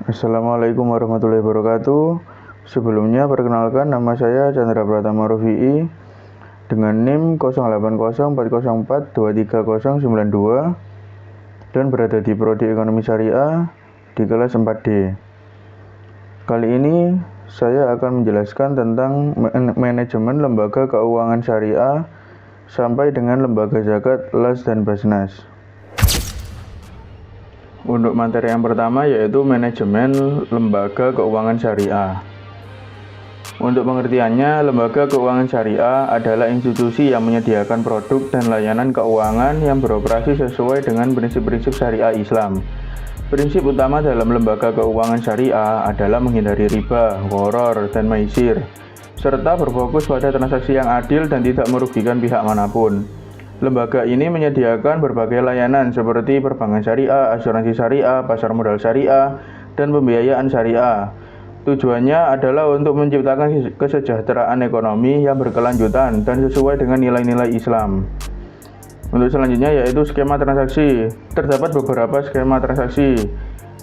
Assalamualaikum warahmatullahi wabarakatuh. Sebelumnya perkenalkan, nama saya Chandra Pratama Rufi'i dengan NIM 080404230092 dan berada di Prodi Ekonomi Syariah di kelas 4D. Kali ini saya akan menjelaskan tentang manajemen lembaga keuangan syariah sampai dengan lembaga zakat, las, dan basnas. Untuk materi yang pertama yaitu manajemen lembaga keuangan syariah. Untuk pengertiannya, lembaga keuangan syariah adalah institusi yang menyediakan produk dan layanan keuangan yang beroperasi sesuai dengan prinsip-prinsip syariah Islam. Prinsip utama dalam lembaga keuangan syariah adalah menghindari riba, gharar, dan maisir, serta berfokus pada transaksi yang adil dan tidak merugikan pihak manapun. Lembaga ini menyediakan berbagai layanan seperti perbankan syariah, asuransi syariah, pasar modal syariah, dan pembiayaan syariah. Tujuannya adalah untuk menciptakan kesejahteraan ekonomi yang berkelanjutan dan sesuai dengan nilai-nilai Islam. Untuk selanjutnya yaitu skema transaksi. Terdapat beberapa skema transaksi,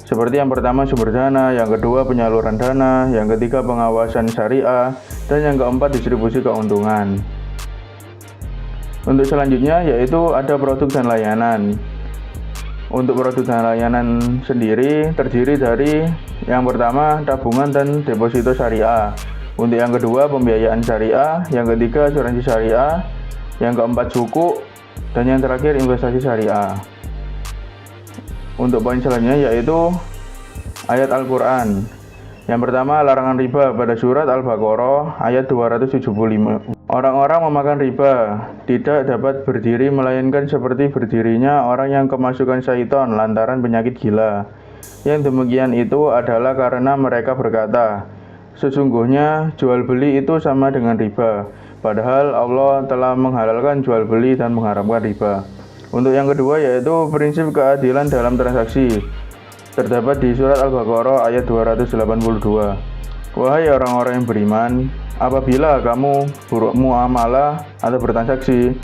seperti yang pertama sumber dana, yang kedua penyaluran dana, yang ketiga pengawasan syariah, dan yang keempat distribusi keuntungan. Untuk selanjutnya yaitu ada produk dan layanan. Untuk produk dan layanan sendiri terdiri dari yang pertama tabungan dan deposito syariah. Untuk yang kedua pembiayaan syariah, yang ketiga asuransi syariah, yang keempat suku, dan yang terakhir investasi syariah. Untuk poin selanjutnya yaitu ayat Al-Quran. Yang pertama, larangan riba pada surat Al-Baqarah ayat 275. Orang-orang memakan riba tidak dapat berdiri melainkan seperti berdirinya orang yang kemasukan syaitan lantaran penyakit gila. Yang demikian itu adalah karena mereka berkata, sesungguhnya jual beli itu sama dengan riba, padahal Allah telah menghalalkan jual beli dan mengharamkan riba. Untuk yang kedua yaitu prinsip keadilan dalam transaksi. Terdapat di surat Al-Baqarah ayat 282. Wahai orang-orang yang beriman, apabila kamu bermuamalah atau bertransaksi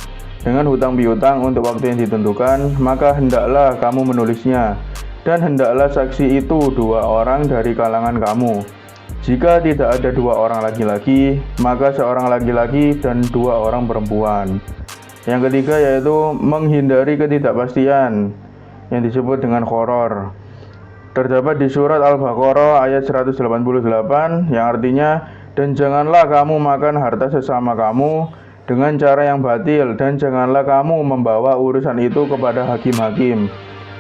dengan hutang piutang untuk waktu yang ditentukan, maka hendaklah kamu menulisnya, dan hendaklah saksi itu 2 orang dari kalangan kamu. Jika tidak ada 2 orang laki-laki, maka seorang laki-laki dan 2 orang perempuan. Yang ketiga yaitu menghindari ketidakpastian yang disebut dengan gharar. Terdapat di surat Al-Baqarah ayat 188 yang artinya, dan janganlah kamu makan harta sesama kamu dengan cara yang batil, dan janganlah kamu membawa urusan itu kepada hakim-hakim,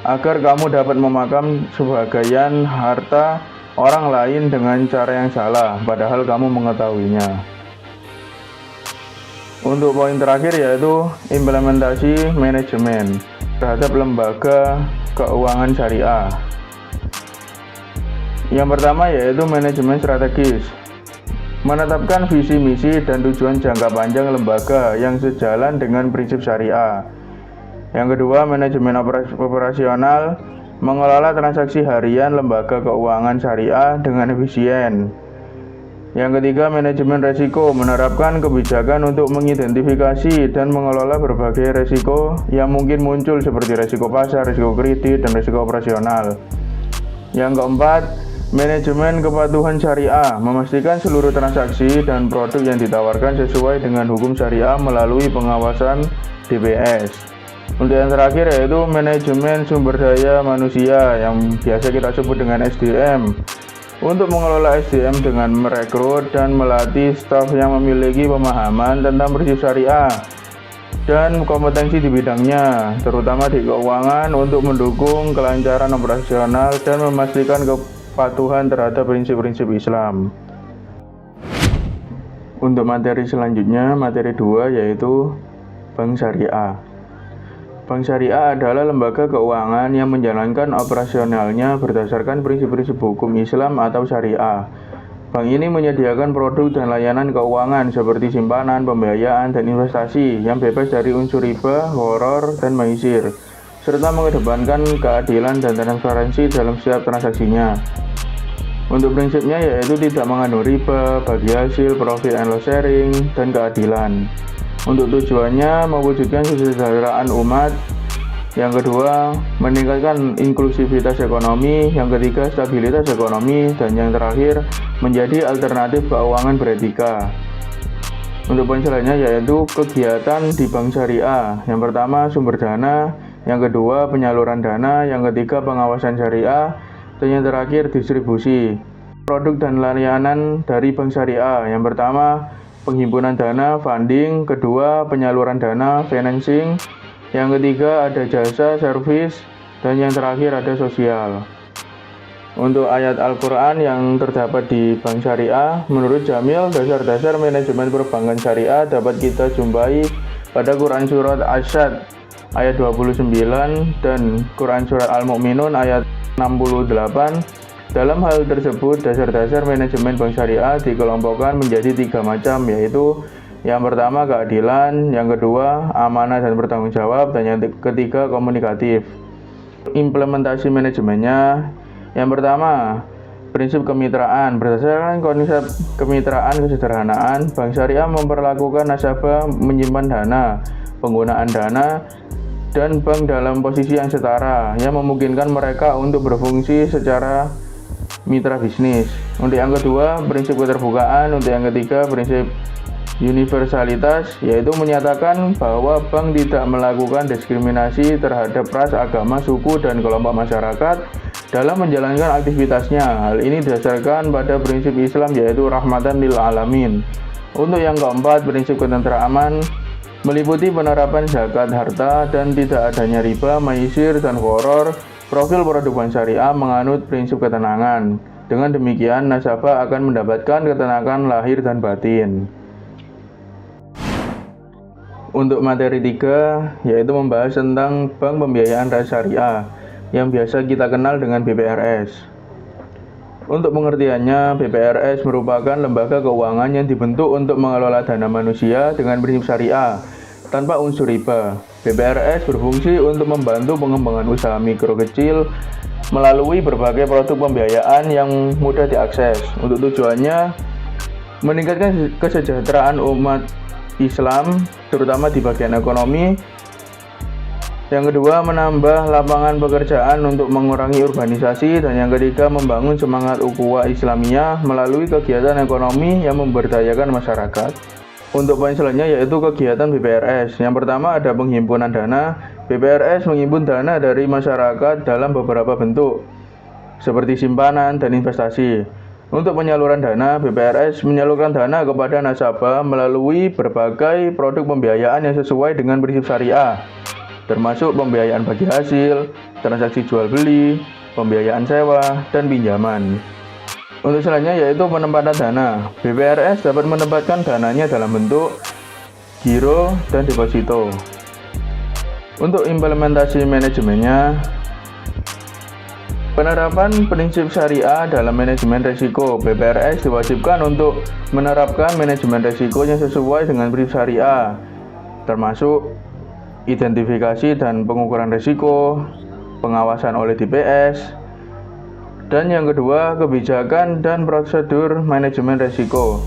agar kamu dapat memakan sebagian harta orang lain dengan cara yang salah, padahal kamu mengetahuinya. Untuk poin terakhir yaitu implementasi manajemen terhadap lembaga keuangan syariah. Yang pertama yaitu manajemen strategis. Menetapkan visi misi dan tujuan jangka panjang lembaga yang sejalan dengan prinsip syariah. Yang kedua manajemen operasional. Mengelola transaksi harian lembaga keuangan syariah dengan efisien. Yang ketiga manajemen resiko. Menerapkan kebijakan untuk mengidentifikasi dan mengelola berbagai resiko yang mungkin muncul seperti resiko pasar, resiko kredit, dan resiko operasional. Yang keempat, manajemen kepatuhan syariah. Memastikan seluruh transaksi dan produk yang ditawarkan sesuai dengan hukum syariah melalui pengawasan DPS. Untuk yang terakhir yaitu manajemen sumber daya manusia yang biasa kita sebut dengan SDM. Untuk mengelola SDM dengan merekrut dan melatih staf yang memiliki pemahaman tentang prinsip syariah dan kompetensi di bidangnya, terutama di keuangan, untuk mendukung kelancaran operasional dan memastikan kepatuhan terhadap prinsip-prinsip Islam. Untuk materi selanjutnya, materi 2 yaitu Bank Syariah. Bank Syariah adalah lembaga keuangan yang menjalankan operasionalnya berdasarkan prinsip-prinsip hukum Islam atau syariah. Bank ini menyediakan produk dan layanan keuangan seperti simpanan, pembiayaan, dan investasi yang bebas dari unsur riba, gharar, dan maisir, serta mengedepankan keadilan dan transparansi dalam setiap transaksinya. Untuk prinsipnya yaitu tidak mengandung riba, bagi hasil, profit and loss sharing, dan keadilan. Untuk tujuannya mewujudkan kesejahteraan umat Yang kedua, meningkatkan inklusivitas ekonomi. Yang ketiga, stabilitas ekonomi. Dan yang terakhir, menjadi alternatif keuangan beretika. Untuk poin selanjutnya yaitu kegiatan di bank syariah. Yang pertama, sumber dana. Yang kedua, penyaluran dana. Yang ketiga, pengawasan syariah. Dan yang terakhir, distribusi. Produk dan layanan dari bank syariah. Yang pertama, penghimpunan dana, funding. Kedua, penyaluran dana, financing. Yang ketiga, ada jasa, service. Dan yang terakhir, ada sosial. Untuk ayat Al-Quran yang terdapat di bank syariah, menurut Jamil, dasar-dasar manajemen perbankan syariah dapat kita jumpai pada Quran Surat Asyad ayat 29 dan Quran Surat Al-Mu'minun ayat 68. Dalam hal tersebut, dasar-dasar manajemen bank syariah dikelompokkan menjadi 3 macam, yaitu yang pertama keadilan, yang kedua amanah dan bertanggung jawab, dan yang ketiga komunikatif. Implementasi manajemennya, yang pertama, prinsip kemitraan. Berdasarkan konsep kemitraan kesederhanaan, bank syariah memperlakukan nasabah menyimpan dana, penggunaan dana, dan bank dalam posisi yang setara, yang memungkinkan mereka untuk berfungsi secara mitra bisnis. Untuk yang kedua, prinsip keterbukaan. Untuk yang ketiga, prinsip universalitas, yaitu menyatakan bahwa bank tidak melakukan diskriminasi terhadap ras, agama, suku, dan kelompok masyarakat dalam menjalankan aktivitasnya. Hal ini didasarkan pada prinsip Islam, yaitu rahmatan lil alamin. Untuk yang keempat, prinsip ketentraman meliputi penerapan zakat harta dan tidak adanya riba, maisir, dan horor. Profil produk bank syariah menganut prinsip ketenangan. Dengan demikian, nasabah akan mendapatkan ketenangan lahir dan batin. Untuk materi 3, yaitu membahas tentang bank pembiayaan syariah yang biasa kita kenal dengan BPRS. Untuk pengertiannya, BPRS merupakan lembaga keuangan yang dibentuk untuk mengelola dana manusia dengan prinsip syariah tanpa unsur riba. BPRS berfungsi untuk membantu pengembangan usaha mikro kecil melalui berbagai produk pembiayaan yang mudah diakses. Untuk tujuannya, meningkatkan kesejahteraan umat Islam, terutama di bagian ekonomi. Yang kedua, menambah lapangan pekerjaan untuk mengurangi urbanisasi. Dan yang ketiga, membangun semangat ukhuwah Islamiyah melalui kegiatan ekonomi yang memberdayakan masyarakat. Untuk poin selanjutnya yaitu kegiatan BPRS. Yang pertama ada penghimpunan dana. BPRS menghimpun dana dari masyarakat dalam beberapa bentuk, seperti simpanan dan investasi. Untuk penyaluran dana, BPRS menyalurkan dana kepada nasabah melalui berbagai produk pembiayaan yang sesuai dengan prinsip syariah, termasuk pembiayaan bagi hasil, transaksi jual beli, pembiayaan sewa, dan pinjaman. Untuk selanjutnya yaitu penempatan dana. BPRS dapat menempatkan dananya dalam bentuk giro dan deposito. Untuk implementasi manajemennya, penerapan prinsip syariah dalam manajemen risiko. BPRS diwajibkan untuk menerapkan manajemen risiko yang sesuai dengan prinsip syariah, termasuk identifikasi dan pengukuran risiko, pengawasan oleh DPS, dan yang kedua, kebijakan dan prosedur manajemen risiko.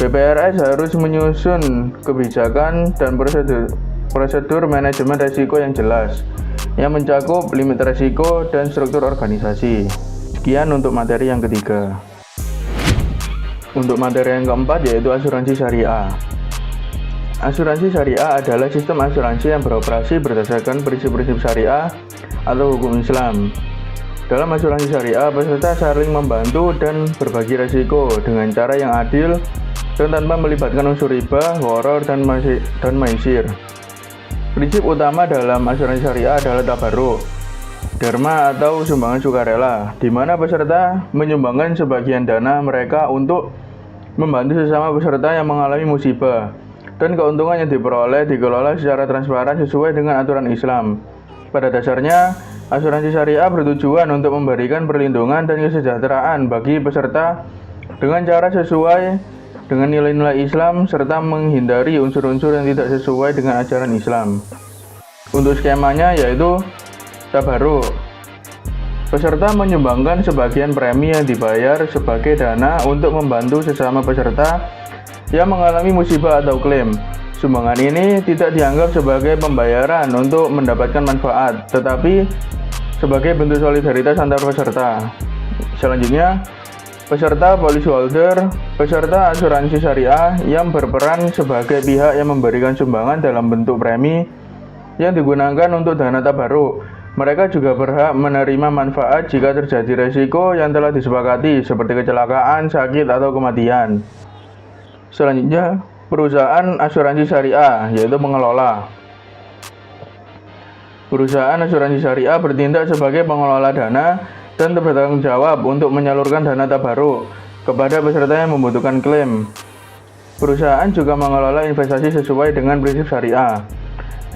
BPRS harus menyusun kebijakan dan prosedur manajemen risiko yang jelas, yang mencakup limit risiko dan struktur organisasi. Sekian untuk materi yang ketiga. Untuk materi yang keempat yaitu asuransi syariah. Asuransi syariah adalah sistem asuransi yang beroperasi berdasarkan prinsip-prinsip syariah atau hukum Islam. Dalam asuransi syariah, peserta saling membantu dan berbagi risiko dengan cara yang adil dan tanpa melibatkan unsur riba, gharar, dan maisir. Prinsip utama dalam asuransi syariah adalah tabarruk, derma atau sumbangan sukarela, di mana peserta menyumbangkan sebagian dana mereka untuk membantu sesama peserta yang mengalami musibah, dan keuntungan yang diperoleh dikelola secara transparan sesuai dengan aturan Islam. Pada dasarnya, asuransi syariah bertujuan untuk memberikan perlindungan dan kesejahteraan bagi peserta dengan cara sesuai dengan nilai-nilai Islam serta menghindari unsur-unsur yang tidak sesuai dengan ajaran Islam. Untuk skemanya yaitu tabarruk. Peserta menyumbangkan sebagian premi yang dibayar sebagai dana untuk membantu sesama peserta yang mengalami musibah atau klaim. Sumbangan ini tidak dianggap sebagai pembayaran untuk mendapatkan manfaat, tetapi sebagai bentuk solidaritas antar peserta. Selanjutnya, peserta policyholder, peserta asuransi syariah yang berperan sebagai pihak yang memberikan sumbangan dalam bentuk premi yang digunakan untuk dana tabarruk. Mereka juga berhak menerima manfaat jika terjadi resiko yang telah disepakati seperti kecelakaan, sakit, atau kematian. Selanjutnya, perusahaan asuransi syariah, yaitu pengelola. Perusahaan asuransi syariah bertindak sebagai pengelola dana dan bertanggung jawab untuk menyalurkan dana tabarruk kepada peserta yang membutuhkan klaim. Perusahaan juga mengelola investasi sesuai dengan prinsip syariah.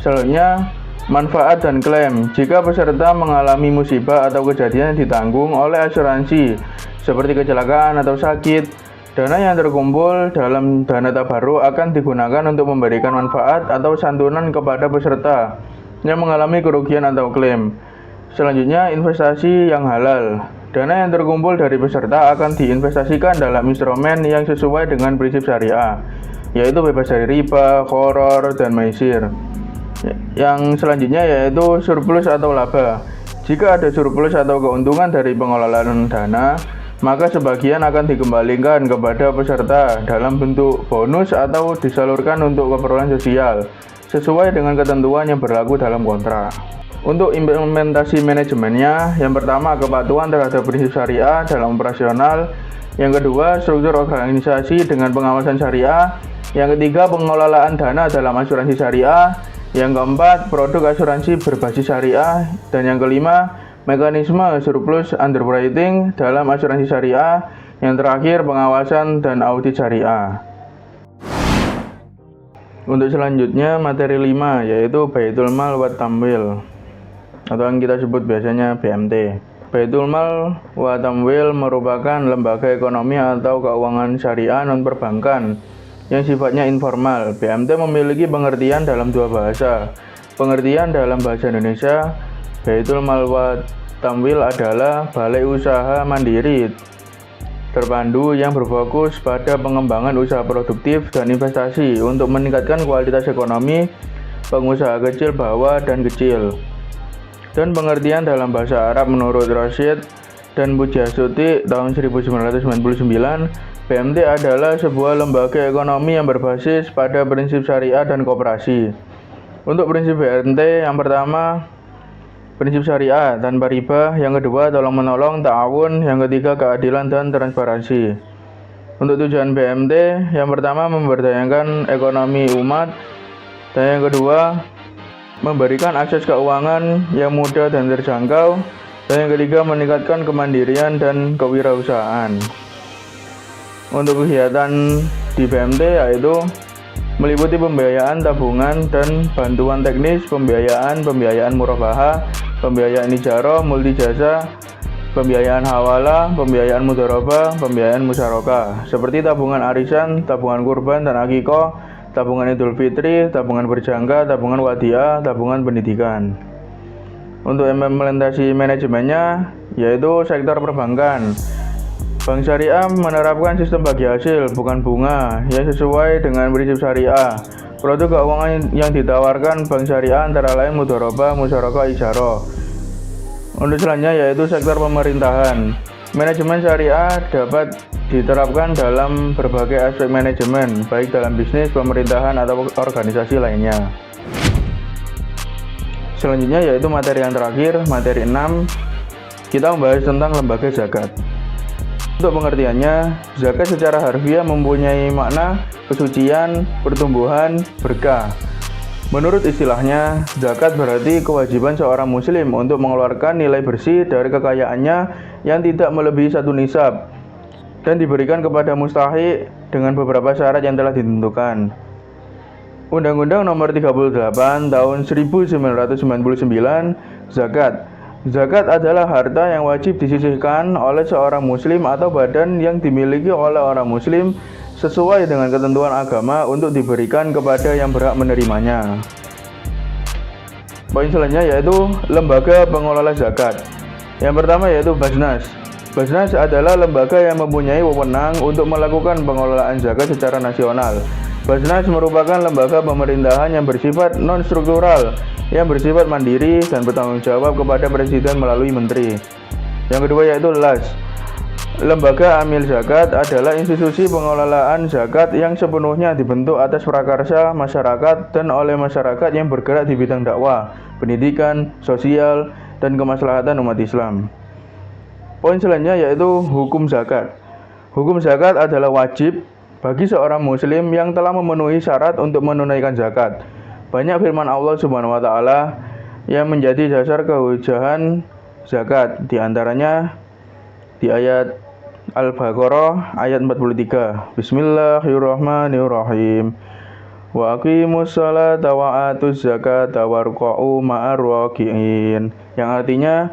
Selanjutnya, manfaat dan klaim. Jika peserta mengalami musibah atau kejadian yang ditanggung oleh asuransi seperti kecelakaan atau sakit, dana yang terkumpul dalam dana tabarruk akan digunakan untuk memberikan manfaat atau santunan kepada peserta yang mengalami kerugian atau klaim. Selanjutnya, investasi yang halal. Dana yang terkumpul dari peserta akan diinvestasikan dalam instrumen yang sesuai dengan prinsip syariah, yaitu bebas dari riba, gharar, dan maisir. Yang selanjutnya yaitu surplus atau laba. Jika ada surplus atau keuntungan dari pengelolaan dana, maka sebagian akan dikembalikan kepada peserta dalam bentuk bonus atau disalurkan untuk keperluan sosial sesuai dengan ketentuan yang berlaku dalam kontrak. Untuk implementasi manajemennya, yang pertama kepatuhan terhadap prinsip syariah dalam operasional, yang kedua struktur organisasi dengan pengawasan syariah, yang ketiga pengelolaan dana dalam asuransi syariah, yang keempat produk asuransi berbasis syariah, dan yang kelima mekanisme surplus underwriting dalam asuransi syariah, yang terakhir pengawasan dan audit syariah. Untuk selanjutnya materi 5 yaitu Baitul Mal wa Tamwil, atau yang kita sebut biasanya BMT. Baitul Mal wa Tamwil merupakan lembaga ekonomi atau keuangan syariah non-perbankan yang sifatnya informal. BMT memiliki pengertian dalam dua bahasa. Pengertian dalam bahasa Indonesia, Baitul Mal wa Tamwil adalah balai usaha mandiri terpadu yang berfokus pada pengembangan usaha produktif dan investasi untuk meningkatkan kualitas ekonomi pengusaha kecil, bawah, dan kecil. Dan pengertian dalam bahasa Arab menurut Rashid dan Pujastuti tahun 1999, BMT adalah sebuah lembaga ekonomi yang berbasis pada prinsip syariah dan koperasi. Untuk prinsip BMT, yang pertama prinsip syariah tanpa riba, yang kedua tolong-menolong, ta'awun, yang ketiga keadilan dan transparansi. Untuk tujuan BMT, yang pertama memberdayakan ekonomi umat, dan yang kedua memberikan akses keuangan yang mudah dan terjangkau, dan yang ketiga meningkatkan kemandirian dan kewirausahaan. Untuk kegiatan di BMT yaitu meliputi pembiayaan tabungan dan bantuan teknis, pembiayaan murabahah, pembiayaan ijarah, multi jasa, pembiayaan hawala, pembiayaan mudharabah, pembiayaan musyarakah, seperti tabungan arisan, tabungan kurban dan akikoh, tabungan idul fitri, tabungan berjangka, tabungan wadiah, tabungan pendidikan. Untuk implementasi manajemennya yaitu sektor perbankan. Bank Syariah menerapkan sistem bagi hasil bukan bunga yang sesuai dengan prinsip syariah. Produk keuangan yang ditawarkan Bank Syariah antara lain mudharabah, musyarakah, ijarah. Untuk selanjutnya yaitu sektor pemerintahan. Manajemen syariah dapat diterapkan dalam berbagai aspek manajemen, baik dalam bisnis, pemerintahan, atau organisasi lainnya. Selanjutnya yaitu materi yang terakhir, materi 6. Kita membahas tentang lembaga zakat. Untuk pengertiannya, zakat secara harfiah mempunyai makna kesucian, pertumbuhan, berkah. Menurut istilahnya, zakat berarti kewajiban seorang muslim untuk mengeluarkan nilai bersih dari kekayaannya yang tidak melebihi 1 nisab dan diberikan kepada mustahik dengan beberapa syarat yang telah ditentukan. Undang-Undang Nomor 38 Tahun 1999, Zakat. Zakat adalah harta yang wajib disisihkan oleh seorang muslim atau badan yang dimiliki oleh orang muslim sesuai dengan ketentuan agama untuk diberikan kepada yang berhak menerimanya. Poin selanjutnya yaitu lembaga pengelola zakat. Yang pertama yaitu Basnas. Basnas adalah lembaga yang mempunyai wewenang untuk melakukan pengelolaan zakat secara nasional. Basnas merupakan lembaga pemerintahan yang bersifat non-struktural, yang bersifat mandiri dan bertanggung jawab kepada Presiden melalui Menteri. Yang kedua yaitu LAS. Lembaga Amil Zakat adalah institusi pengelolaan zakat yang sepenuhnya dibentuk atas prakarsa masyarakat dan oleh masyarakat yang bergerak di bidang dakwah, pendidikan, sosial, dan kemaslahatan umat Islam. Poin selanjutnya yaitu hukum zakat. Hukum zakat adalah wajib bagi seorang muslim yang telah memenuhi syarat untuk menunaikan zakat. Banyak firman Allah Subhanahu wa taala yang menjadi dasar kehujahan zakat, di antaranya di ayat Al-Baqarah ayat 43. Bismillahirrahmanirrahim. Wa aqimus sholata wa atuz zakata warka'u ma'ar raki'in. Yang artinya,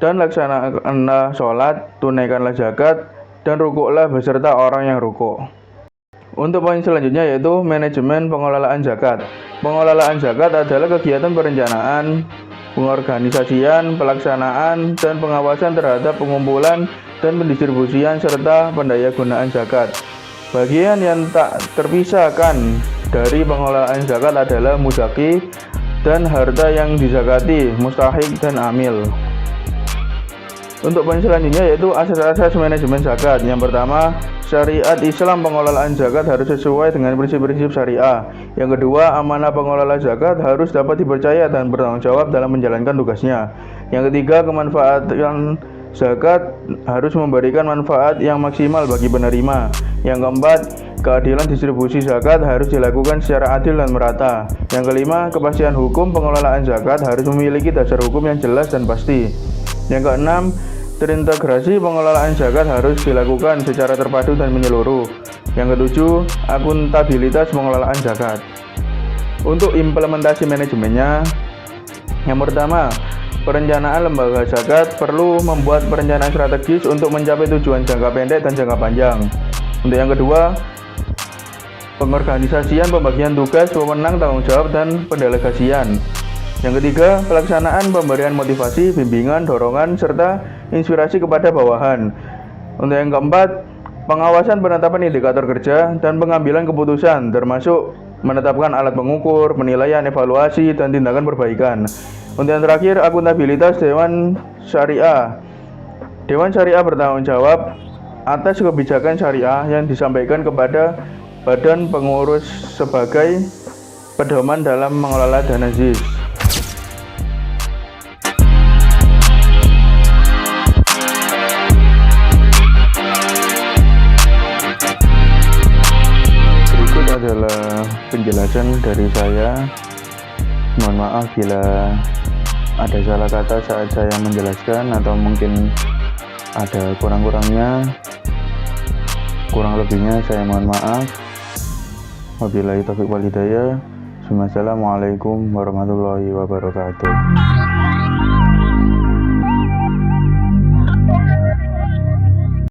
dan laksanakanlah sholat, tunaikanlah zakat, dan rukuklah beserta orang yang rukuk. Untuk poin selanjutnya yaitu manajemen pengelolaan zakat. Pengelolaan zakat adalah kegiatan perencanaan, pengorganisasian, pelaksanaan, dan pengawasan terhadap pengumpulan dan pendistribusian serta pendayagunaan zakat. Bagian yang tak terpisahkan dari pengelolaan zakat adalah muzaki dan harta yang dizakati, mustahik dan amil. Untuk poin selanjutnya yaitu asas-asas manajemen zakat. Yang pertama, syariat Islam pengelolaan zakat harus sesuai dengan prinsip-prinsip syariah. Yang kedua, amanah pengelola zakat harus dapat dipercaya dan bertanggung jawab dalam menjalankan tugasnya. Yang ketiga, kemanfaatan zakat harus memberikan manfaat yang maksimal bagi penerima. Yang keempat, keadilan distribusi zakat harus dilakukan secara adil dan merata. Yang kelima, kepastian hukum pengelolaan zakat harus memiliki dasar hukum yang jelas dan pasti. Yang keenam, terintegrasi pengelolaan zakat harus dilakukan secara terpadu dan menyeluruh. Yang ketujuh, akuntabilitas pengelolaan zakat. Untuk implementasi manajemennya, yang pertama, perencanaan lembaga zakat perlu membuat perencanaan strategis untuk mencapai tujuan jangka pendek dan jangka panjang. Untuk yang kedua, pengorganisasian pembagian tugas, wewenang, tanggung jawab, dan pendelegasian. Yang ketiga, pelaksanaan pemberian motivasi, bimbingan, dorongan, serta inspirasi kepada bawahan. Untuk yang keempat, pengawasan penetapan indikator kerja dan pengambilan keputusan, termasuk menetapkan alat pengukur, penilaian, evaluasi, dan tindakan perbaikan. Untuk yang terakhir, akuntabilitas Dewan Syariah. Dewan Syariah bertanggung jawab atas kebijakan syariah yang disampaikan kepada badan pengurus sebagai pedoman dalam mengelola dana ZIS. Adalah penjelasan dari saya. Mohon maaf bila ada salah kata saat saya menjelaskan atau mungkin ada kurang-kurangnya. Kurang lebihnya saya mohon maaf. Wabillahi taufiq wal hidayah. Wassalamualaikum warahmatullahi wabarakatuh.